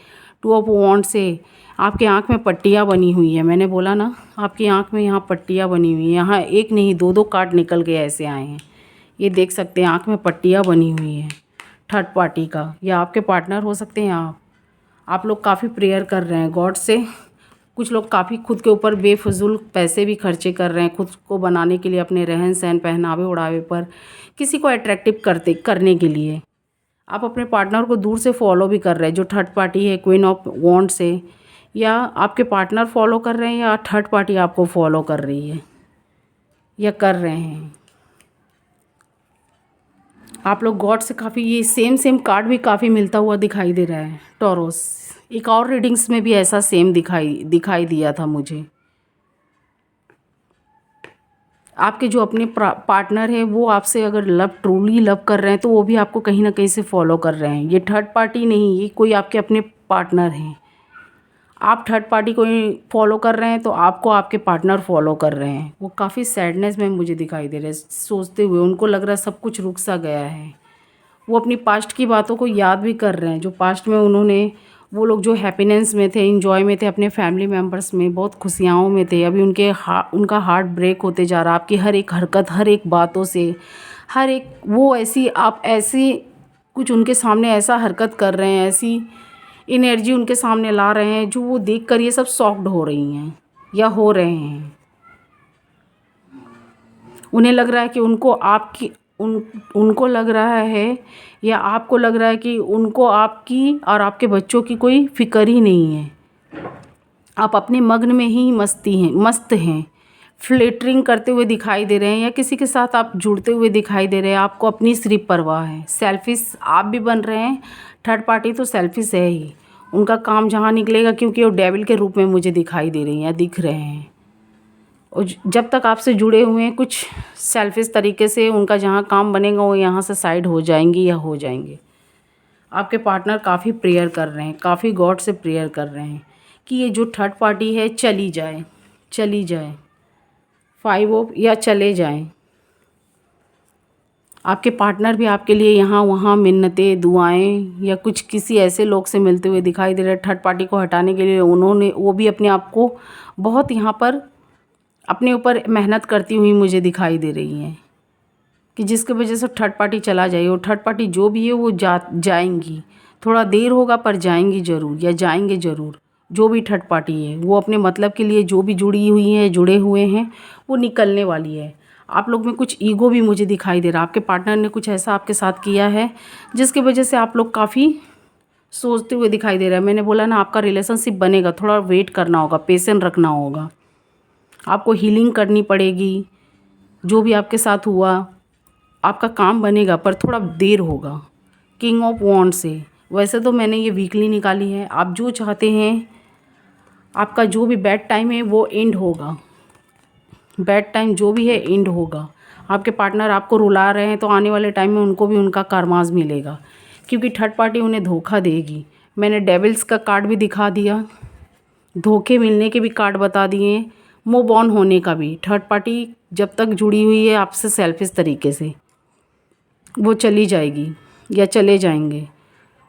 A: 2 ऑफ वॉन्ड से आपके आँख में पट्टियाँ बनी हुई हैं। मैंने बोला ना, आपकी आँख में यहाँ पट्टियाँ बनी हुई हैं। यहाँ एक नहीं 2-2 कार्ड निकल के ऐसे आए हैं। ये देख सकते हैं, आँख में पट्टियाँ बनी हुई हैं थर्ड पार्टी का, या आपके पार्टनर हो सकते हैं आप लोग काफ़ी प्रेयर कर रहे हैं गॉड से। कुछ लोग काफ़ी खुद के ऊपर बेफजूल पैसे भी खर्चे कर रहे हैं खुद को बनाने के लिए, अपने रहन सहन पहनावे उड़ावे पर, किसी को अट्रैक्टिव करने के लिए। आप अपने पार्टनर को दूर से फॉलो भी कर रहे हैं, जो थर्ड पार्टी है क्वीन ऑफ वॉन्ड से, या आपके पार्टनर फॉलो कर रहे हैं या थर्ड पार्टी आपको फॉलो कर रही है या कर रहे हैं। आप लोग गॉड से काफ़ी, ये सेम कार्ड भी काफ़ी मिलता हुआ दिखाई दे रहा है। टॉरस, एक और रीडिंग्स में भी ऐसा सेम दिखाई दिया था मुझे। आपके जो अपने पार्टनर है वो आपसे अगर ट्रूली लव कर रहे हैं, तो वो भी आपको कहीं ना कहीं से फॉलो कर रहे हैं। ये थर्ड पार्टी नहीं, ये कोई आपके अपने पार्टनर हैं। आप थर्ड पार्टी को फॉलो कर रहे हैं तो आपको आपके पार्टनर फॉलो कर रहे हैं। वो काफ़ी सैडनेस में मुझे दिखाई दे रहे हैं, सोचते हुए। उनको लग रहा है सब कुछ रुक सा गया है। वो अपनी पास्ट की बातों को याद भी कर रहे हैं, जो पास्ट में वो लोग जो हैप्पीनेस में थे, इंजॉय में थे, अपने फैमिली मेम्बर्स में बहुत खुशियाँ में थे। अभी उनका हार्ट ब्रेक होते जा रहा। आपकी हर एक हरकत, हर एक बातों से, हर एक वो आप ऐसी कुछ उनके सामने ऐसा हरकत कर रहे हैं, ऐसी एनर्जी उनके सामने ला रहे हैं, जो वो देख कर ये सब शॉक्ड हो रही हैं या हो रहे हैं। उन्हें लग रहा है कि उनको लग रहा है, या आपको लग रहा है कि उनको आपकी और आपके बच्चों की कोई फिक्र ही नहीं है। आप अपने मग्न में ही मस्त हैं, फ्लेटरिंग करते हुए दिखाई दे रहे हैं, या किसी के साथ आप जुड़ते हुए दिखाई दे रहे हैं। आपको अपनी सिर्फ परवाह है। सेल्फिश आप भी बन रहे हैं। थर्ड पार्टी तो सेल्फिश है ही। उनका काम जहाँ निकलेगा, क्योंकि वो डेविल के रूप में मुझे दिखाई दे रही हैं, दिख रहे हैं। और जब तक आपसे जुड़े हुए हैं कुछ सेल्फिश तरीके से, उनका जहाँ काम बनेगा वो यहाँ से साइड हो जाएंगी या हो जाएंगे। आपके पार्टनर काफ़ी प्रेयर कर रहे हैं, काफ़ी गॉड से प्रेयर कर रहे हैं कि ये जो थर्ड पार्टी है चली जाए। 5 ऑफ, या चले जाएं। आपके पार्टनर भी आपके लिए यहाँ वहाँ मिन्नतें, दुआएं, या कुछ किसी ऐसे लोग से मिलते हुए दिखाई दे रहे हैं। थर्ड पार्टी को हटाने के लिए वो भी अपने आप को बहुत यहाँ पर अपने ऊपर मेहनत करती हुई मुझे दिखाई दे रही हैं, कि जिसकी वजह से थर्ड पार्टी चला जाए। और थर्ड पार्टी जो भी है वो जाएंगी। थोड़ा देर होगा पर जाएंगी ज़रूर, या जाएंगे ज़रूर। जो भी थर्ड पार्टी है वो अपने मतलब के लिए जो भी जुड़े हुए हैं, वो निकलने वाली है। आप लोग में कुछ ईगो भी मुझे दिखाई दे रहा है। आपके पार्टनर ने कुछ ऐसा आपके साथ किया है जिसकी वजह से आप लोग काफ़ी सोचते हुए दिखाई दे रहा है। मैंने बोला ना, आपका रिलेशनशिप बनेगा, थोड़ा वेट करना होगा, पेशेंस रखना होगा। आपको हीलिंग करनी पड़ेगी। जो भी आपके साथ हुआ, आपका काम बनेगा, पर थोड़ा देर होगा। किंग ऑफ वॉन्ड से, वैसे तो मैंने ये वीकली निकाली है। आप जो चाहते हैं, आपका जो भी बैड टाइम है वो एंड होगा। बैड टाइम जो भी है एंड होगा। आपके पार्टनर आपको रुला रहे हैं, तो आने वाले टाइम में उनको भी उनका कर्माज मिलेगा, क्योंकि थर्ड पार्टी उन्हें धोखा देगी। मैंने डेविल्स का कार्ड भी दिखा दिया, धोखे मिलने के भी कार्ड बता दिए, मूव ऑन होने का भी। थर्ड पार्टी जब तक जुड़ी हुई है आपसे सेल्फिश तरीके से, वो चली जाएगी या चले जाएंगे।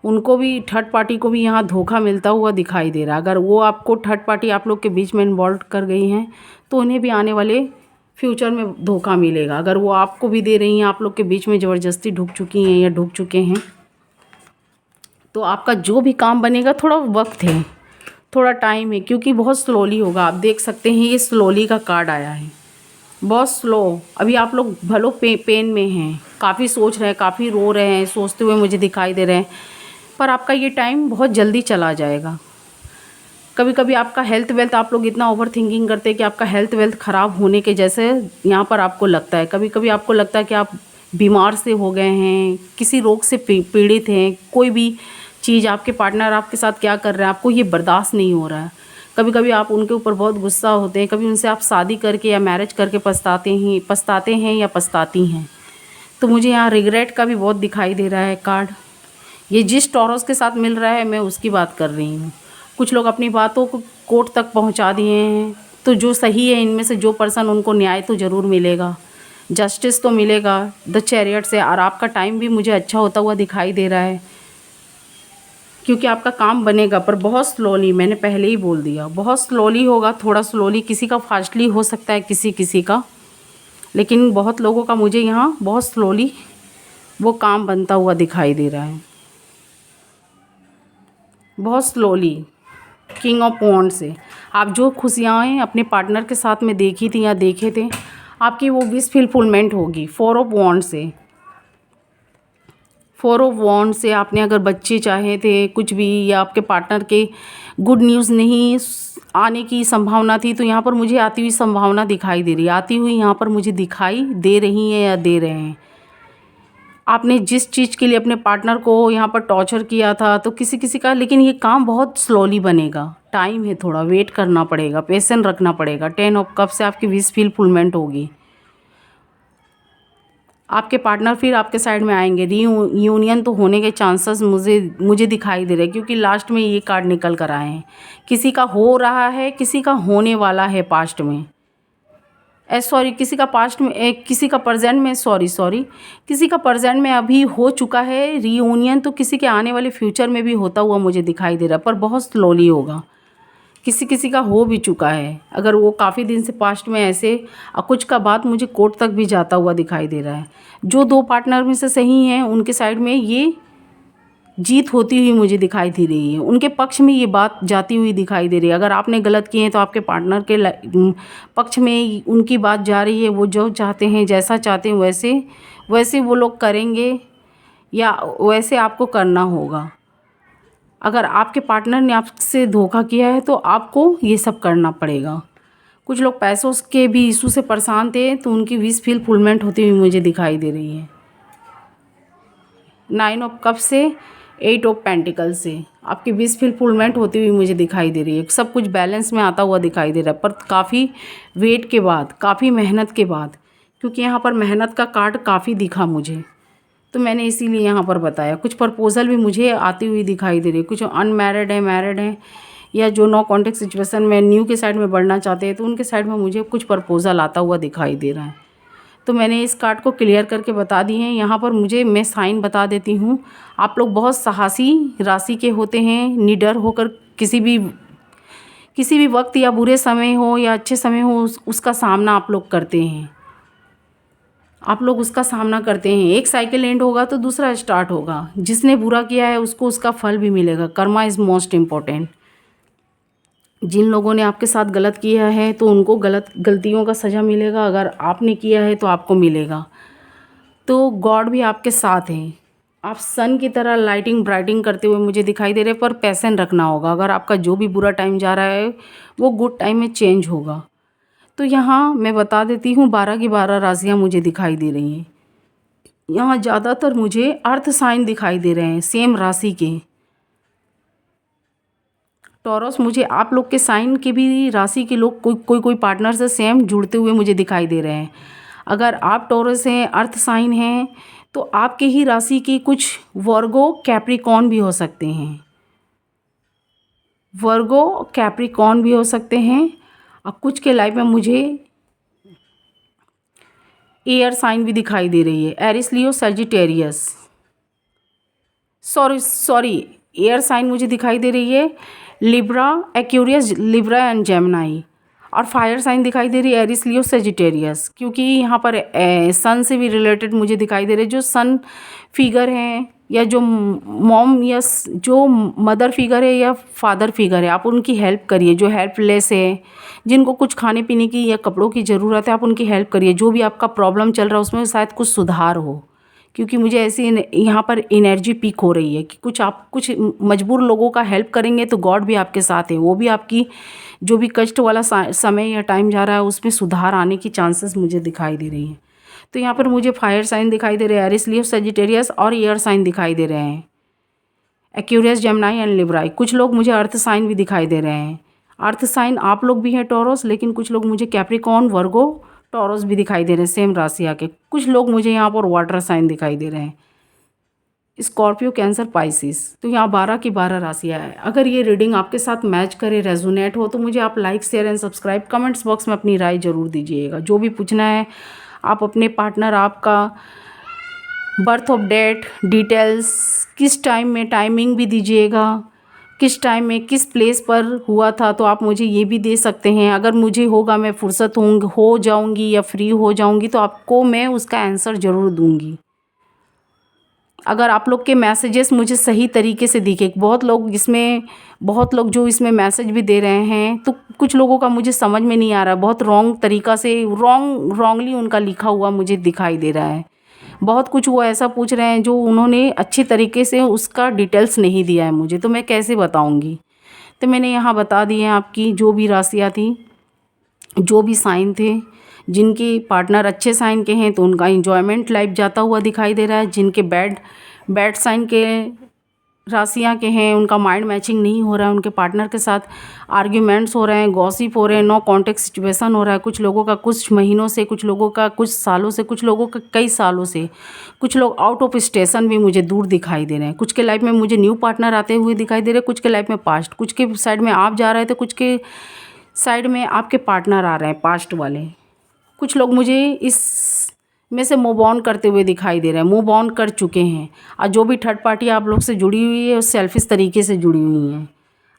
A: उनको भी, थर्ड पार्टी को भी यहाँ धोखा मिलता हुआ दिखाई दे रहा है। अगर वो आपको थर्ड पार्टी आप लोग के बीच में इन्वॉल्व कर गई हैं, तो उन्हें भी आने वाले फ्यूचर में धोखा मिलेगा। अगर वो आपको भी दे रही हैं, आप लोग के बीच में ज़बरदस्ती ढुक चुकी हैं या ढुक चुके हैं, तो आपका जो भी काम बनेगा थोड़ा वक्त है, थोड़ा टाइम है, क्योंकि बहुत स्लोली होगा। आप देख सकते हैं ये स्लोली का कार्ड आया है, बहुत स्लो। अभी आप लोग भलो पेन में हैं, काफ़ी सोच रहे हैं, काफ़ी रो रहे हैं, सोचते हुए मुझे दिखाई दे रहे हैं, पर आपका ये टाइम बहुत जल्दी चला जाएगा। कभी कभी आपका हेल्थ वेल्थ, आप लोग इतना ओवर थिंकिंग करते हैं कि आपका हेल्थ वेल्थ ख़राब होने के जैसे यहाँ पर आपको लगता है। कभी कभी आपको लगता है कि आप बीमार से हो गए हैं, किसी रोग से पीड़ित हैं, कोई भी चीज़ आपके पार्टनर आपके साथ क्या कर रहे हैं आपको ये बर्दाश्त नहीं हो रहा है। कभी कभी आप उनके ऊपर बहुत गुस्सा होते हैं, कभी उनसे आप शादी करके या मैरिज करके पछताते हैं या पछताती हैं। तो मुझे यहाँ रिग्रेट का भी बहुत दिखाई दे रहा है कार्ड। ये जिस टॉरस के साथ मिल रहा है मैं उसकी बात कर रही हूँ। कुछ लोग अपनी बातों को कोर्ट तक पहुँचा दिए हैं, तो जो सही है इनमें से जो पर्सन, उनको न्याय तो ज़रूर मिलेगा, जस्टिस तो मिलेगा द चैरियट से। और आपका टाइम भी मुझे अच्छा होता हुआ दिखाई दे रहा है, क्योंकि आपका काम बनेगा, पर बहुत स्लोली। मैंने पहले ही बोल दिया, बहुत स्लोली होगा, थोड़ा स्लोली। किसी का फास्टली हो सकता है, किसी का, लेकिन बहुत लोगों का मुझे यहाँ बहुत स्लोली वो काम बनता हुआ दिखाई दे रहा है, बहुत स्लोली। किंग ऑफ वॉन्ड से आप जो खुशियाँ अपने पार्टनर के साथ में देखी थी या देखे थे, आपकी वो विश फुलफिलमेंट होगी। 4 ऑफ वॉन्ड से आपने अगर बच्चे चाहे थे कुछ भी, या आपके पार्टनर के गुड न्यूज़ नहीं आने की संभावना थी, तो यहाँ पर मुझे आती हुई संभावना दिखाई दे रही है, आती हुई यहाँ पर मुझे दिखाई दे रही है या दे रहे हैं। आपने जिस चीज़ के लिए अपने पार्टनर को यहाँ पर टॉर्चर किया था, तो किसी का, लेकिन ये काम बहुत स्लोली बनेगा। टाइम है, थोड़ा वेट करना पड़ेगा, पेशेंस रखना पड़ेगा। 10 ऑफ कप से आपकी विश फुलफिलमेंट होगी। आपके पार्टनर फिर आपके साइड में आएंगे, रीयूनियन तो होने के चांसेस मुझे दिखाई दे रहे हैं, क्योंकि लास्ट में ये कार्ड निकल कर आए हैं। किसी का हो रहा है, किसी का होने वाला है पास्ट में, सॉरी किसी का पास्ट में, किसी का प्रेजेंट में, सॉरी किसी का प्रेजेंट में अभी हो चुका है रीयूनियन, तो किसी के आने वाले फ्यूचर में भी होता हुआ मुझे दिखाई दे रहा है, पर बहुत स्लोली होगा। किसी का हो भी चुका है, अगर वो काफ़ी दिन से पास्ट में ऐसे, कुछ का बात मुझे कोर्ट तक भी जाता हुआ दिखाई दे रहा है। जो 2 पार्टनर में से सही हैं उनके साइड में ये जीत होती हुई मुझे दिखाई दे रही है, उनके पक्ष में ये बात जाती हुई दिखाई दे रही है। अगर आपने गलत किए हैं तो आपके पार्टनर के पक्ष में उनकी बात जा रही है। वो जो चाहते हैं, जैसा चाहते हैं वैसे वो लोग करेंगे, या वैसे आपको करना होगा। अगर आपके पार्टनर ने आपसे धोखा किया है तो आपको ये सब करना पड़ेगा। कुछ लोग पैसों के भी इशू से परेशान थे, तो उनकी विश फुलफिलमेंट होती हुई मुझे दिखाई दे रही है। 9 ऑफ कप से 8 ऑफ पेंटिकल से आपकी विश फुलफिलमेंट होती हुई मुझे दिखाई दे रही है। सब कुछ बैलेंस में आता हुआ दिखाई दे रहा है, पर काफ़ी वेट के बाद, काफ़ी मेहनत के बाद, क्योंकि यहाँ पर मेहनत का कार्ड काफ़ी दिखा मुझे, तो मैंने इसीलिए यहाँ पर बताया। कुछ प्रपोज़ल भी मुझे आती हुई दिखाई दे रही है। कुछ अनमैरिड है, मैरिड है, या जो नो कॉन्टेक्ट सिचुएशन में न्यू के साइड में बढ़ना चाहते हैं, तो उनके साइड में मुझे कुछ प्रपोज़ल आता हुआ दिखाई दे रहा है। तो मैंने इस कार्ड को क्लियर करके बता दी है। यहाँ पर मैं साइन बता देती हूँ। आप लोग बहुत साहसी राशि के होते हैं, निडर होकर किसी भी वक्त, या बुरे समय हो या अच्छे समय हो, उसका सामना आप लोग करते हैं। आप लोग उसका सामना करते हैं। एक साइकिल एंड होगा तो दूसरा स्टार्ट होगा। जिसने बुरा किया है उसको उसका फल भी मिलेगा। Karma is most important. जिन लोगों ने आपके साथ गलत किया है तो उनको गलतियों का सज़ा मिलेगा, अगर आपने किया है तो आपको मिलेगा। तो गॉड भी आपके साथ हैं। आप सन की तरह लाइटिंग ब्राइटिंग करते हुए मुझे दिखाई दे रहे हैं, पर पैशन रखना होगा। अगर आपका जो भी बुरा टाइम जा रहा है वो गुड टाइम में चेंज होगा। तो यहाँ मैं बता देती हूँ, 12 की 12 राशियाँ मुझे दिखाई दे रही हैं। यहाँ ज़्यादातर मुझे अर्थ साइन दिखाई दे रहे हैं, सेम राशि के। टॉरस, मुझे आप लोग के साइन के भी राशि के लोग कोई पार्टनर से सेम जुड़ते हुए मुझे दिखाई दे रहे हैं। अगर आप टॉरस हैं, अर्थ साइन हैं, तो आपके ही राशि के कुछ वर्गो कैप्रिकॉर्न भी हो सकते हैं। वर्गो कैप्रिकॉर्न भी हो सकते हैं। और कुछ के लाइफ में मुझे एयर साइन भी दिखाई दे रही है, एरिस, लियो, सजिटेरियस। सॉरी एयर साइन मुझे दिखाई दे रही है, Libra, Aquarius, Libra and Gemini. और फायर साइन दिखाई दे रही है, एरिस, लियो, सजिटेरियस। क्योंकि यहाँ पर सन से भी रिलेटेड मुझे दिखाई दे रहे हैं। जो सन फिगर हैं या जो मॉम या जो मदर फिगर है या फादर फिगर है, आप उनकी हेल्प करिए। जो हेल्पलेस है, जिनको कुछ खाने पीने की या कपड़ों की ज़रूरत है, आप उनकी हेल्प करिए। जो भी आपका प्रॉब्लम चल रहा है उसमें शायद कुछ सुधार हो, क्योंकि मुझे ऐसी यहाँ पर एनर्जी पीक हो रही है कि कुछ मजबूर लोगों का हेल्प करेंगे तो गॉड भी आपके साथ है। वो भी आपकी जो भी कष्ट वाला समय या टाइम जा रहा है उसमें सुधार आने की चांसेस मुझे दिखाई दे रही हैं। तो यहाँ पर मुझे फायर साइन दिखाई दे रहे हैं, एरिस, लीव, सजिटेरियस, और एयर साइन दिखाई दे रहे हैं, एक्यूरियस, जेमिनी एंड लिब्राई। कुछ लोग मुझे अर्थ साइन भी दिखाई दे रहे हैं। अर्थ साइन आप लोग भी हैं टॉरस, लेकिन कुछ लोग मुझे कैप्रिकॉर्न, वर्गो, टॉरस भी दिखाई दे रहे हैं, सेम राशि आके। कुछ लोग मुझे यहाँ पर वाटर साइन दिखाई दे रहे हैं, स्कॉर्पियो, कैंसर, पाइसिस। तो यहाँ 12 की 12 राशियाँ हैं। अगर ये रीडिंग आपके साथ मैच करे, रेजोनेट हो, तो मुझे आप like, share and subscribe, comments box में अपनी राय ज़रूर दीजिएगा। जो भी पूछना है आप अपने पार्टनर, आपका बर्थ ऑफ डेट डिटेल्स, किस टाइम में, टाइमिंग भी दीजिएगा, किस टाइम में किस प्लेस पर हुआ था, तो आप मुझे ये भी दे सकते हैं। अगर मुझे होगा, मैं फुर्सत हो जाऊंगी या फ्री हो जाऊंगी, तो आपको मैं उसका आंसर ज़रूर दूंगी। अगर आप लोग के मैसेजेस मुझे सही तरीके से दिखे, बहुत लोग जो इसमें मैसेज भी दे रहे हैं, तो कुछ लोगों का मुझे समझ में नहीं आ रहा, बहुत रॉन्ग तरीका से, रॉन्गली उनका लिखा हुआ मुझे दिखाई दे रहा है। बहुत कुछ वो ऐसा पूछ रहे हैं जो उन्होंने अच्छी तरीके से उसका डिटेल्स नहीं दिया है मुझे, तो मैं कैसे बताऊंगी। तो मैंने यहाँ बता दी है आपकी जो भी राशियाँ थी, जो भी साइन थे, जिनके पार्टनर अच्छे साइन के हैं तो उनका एंजॉयमेंट लाइफ जाता हुआ दिखाई दे रहा है। जिनके बैड साइन के राशियाँ के हैं, उनका माइंड मैचिंग नहीं हो रहा है, उनके पार्टनर के साथ आर्ग्यूमेंट्स हो रहे हैं, गॉसिप हो रहे हैं, नो कॉन्टेक्ट सिचुएशन हो रहा है। कुछ लोगों का कुछ महीनों से, कुछ लोगों का कुछ सालों से, कुछ लोगों का कई सालों से। कुछ लोग आउट ऑफ स्टेशन भी मुझे दूर दिखाई दे रहे हैं। कुछ के लाइफ में मुझे न्यू पार्टनर आते हुए दिखाई दे रहे हैं, कुछ के लाइफ में पास्ट, कुछ के साइड में आप जा रहे थे, कुछ के साइड में आपके पार्टनर आ रहे हैं पास्ट वाले। कुछ लोग मुझे इस में से मूव ऑन करते हुए दिखाई दे रहे हैं, मूव ऑन कर चुके हैं। और जो भी थर्ड पार्टी आप लोग से जुड़ी हुई है वो सेल्फिश तरीके से जुड़ी हुई हैं।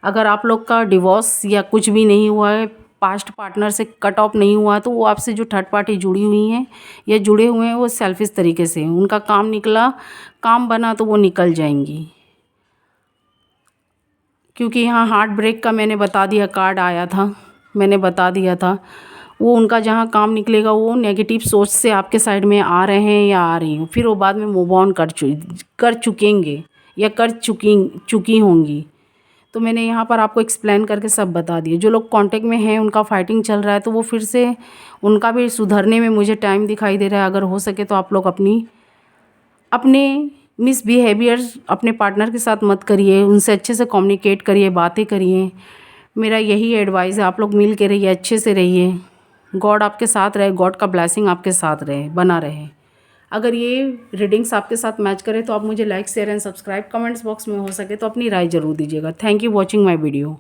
A: अगर आप लोग का डिवोर्स या कुछ भी नहीं हुआ है, पास्ट पार्टनर से कट ऑफ नहीं हुआ है, तो वो आपसे जो थर्ड पार्टी जुड़ी हुई हैं या जुड़े हुए हैं वो सेल्फिश तरीके से, उनका काम निकला, काम बना तो वो निकल जाएंगी। क्योंकि यहाँ हार्ट ब्रेक का मैंने बता दिया, कार्ड आया था, मैंने बता दिया था। वो उनका जहाँ काम निकलेगा, वो नेगेटिव सोच से आपके साइड में आ रहे हैं या आ रही हूँ, फिर वो बाद में मूव ऑन कर चुकेंगे या कर चुकी होंगी। तो मैंने यहाँ पर आपको एक्सप्लेन करके सब बता दिए। जो लोग कांटेक्ट में हैं, उनका फाइटिंग चल रहा है, तो वो फिर से उनका भी सुधरने में मुझे टाइम दिखाई दे रहा है। अगर हो सके तो आप लोग अपने मिसबिहेवियर अपने पार्टनर के साथ मत करिए, उनसे अच्छे से कम्युनिकेट करिए, बातें करिए। मेरा यही एडवाइस है, आप लोग मिल के रहिए, अच्छे से रहिए। गॉड आपके साथ रहे, गॉड का ब्लेसिंग आपके साथ रहे, बना रहे। अगर ये रीडिंग्स आपके साथ मैच करे तो आप मुझे like, share and subscribe, comments box में हो सके तो अपनी राय ज़रूर दीजिएगा। Thank you watching my video.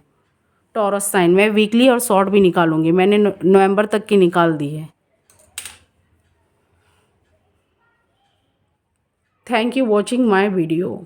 A: Taurus sign मैं वीकली और शॉर्ट भी निकालूंगी, मैंने नवंबर तक की निकाल दी है। Thank you watching my video.